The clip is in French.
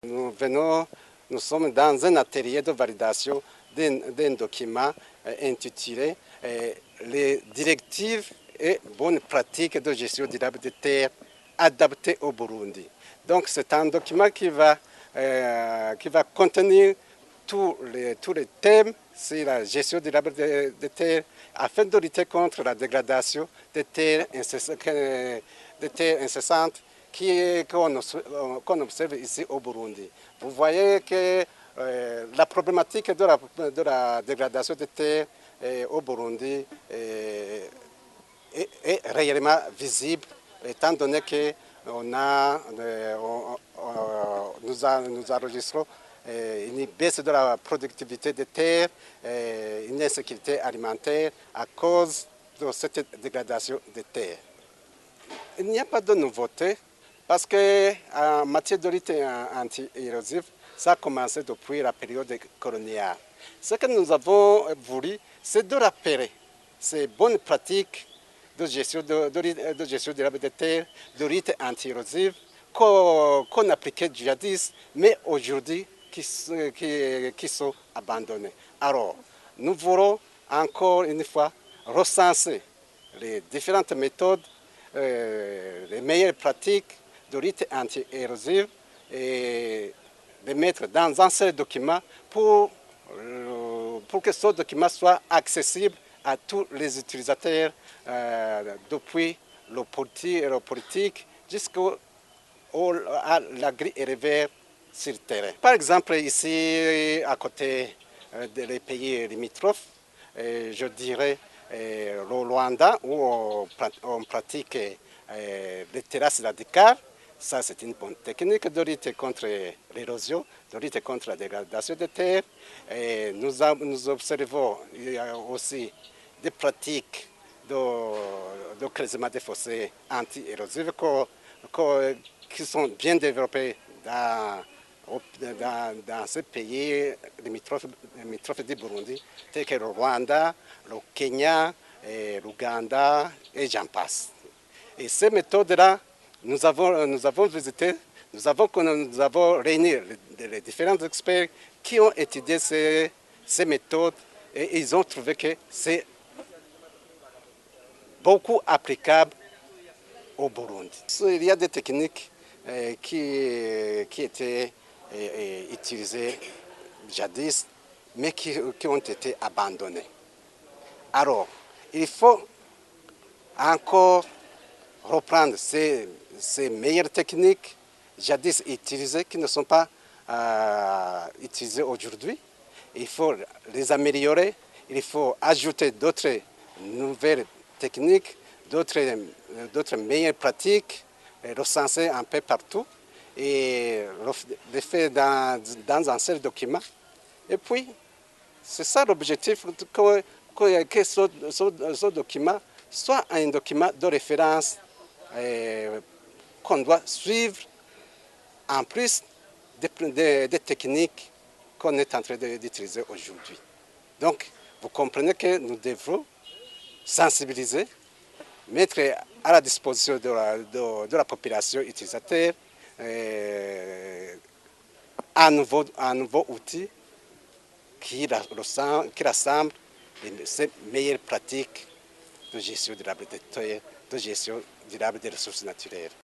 Nous sommes dans un atelier de validation d'un document intitulé Les directives et bonnes pratiques de gestion durable des terres adaptées au Burundi. Donc c'est un document qui va contenir tous les thèmes sur la gestion durable des terres afin de lutter contre la dégradation des terres incessantes qu'on observe ici au Burundi. Vous voyez que la problématique de la dégradation des terres au Burundi est réellement visible, étant donné que nous enregistrons une baisse de la productivité des terres, une insécurité alimentaire à cause de cette dégradation des terres. Il n'y a pas de nouveauté parce qu'en matière de lutte anti-érosive, ça a commencé depuis la période coloniale. Ce que nous avons voulu, c'est de rappeler ces bonnes pratiques de gestion durable des terres, de lutte anti-érosive qu'on appliquait jadis, mais aujourd'hui qui sont abandonnées. Alors, nous voulons encore une fois recenser les différentes méthodes, les meilleures pratiques de lutte anti-érosive et les mettre dans un seul document pour que ce document soit accessible à tous les utilisateurs, depuis le politique jusqu'à l'agri-éleveur sur le terrain. Par exemple, ici, à côté des pays limitrophes, je dirais le Rwanda, où on pratique les terrasses radicales. Ça, c'est une bonne technique de lutte contre l'érosion, de lutte contre la dégradation des terres. Et nous observons aussi des pratiques de creusement des fossés anti-érosifs qui sont bien développées dans ces pays limitrophes du Burundi, tels que le Rwanda, le Kenya, l'Ouganda et j'en passe. Et ces méthodes-là, nous avons visité, nous avons réuni les différents experts qui ont étudié ces méthodes et ils ont trouvé que c'est beaucoup applicable au Burundi. Il y a des techniques qui étaient utilisées jadis, mais qui ont été abandonnées. Alors, il faut encore reprendre ces meilleures techniques jadis utilisées qui ne sont pas utilisées aujourd'hui. Il faut les améliorer, il faut ajouter d'autres nouvelles techniques, d'autres meilleures pratiques, recensées un peu partout et les faire dans un seul document. Et puis, c'est ça l'objectif, que ce document soit un document de référence qu'on doit suivre en plus des techniques qu'on est en train d'utiliser aujourd'hui. Donc, vous comprenez que nous devons sensibiliser, mettre à la disposition de la population utilisateur un nouveau outil qui rassemble ces meilleures pratiques de gestion durable des terres, de gestion durable des ressources naturelles.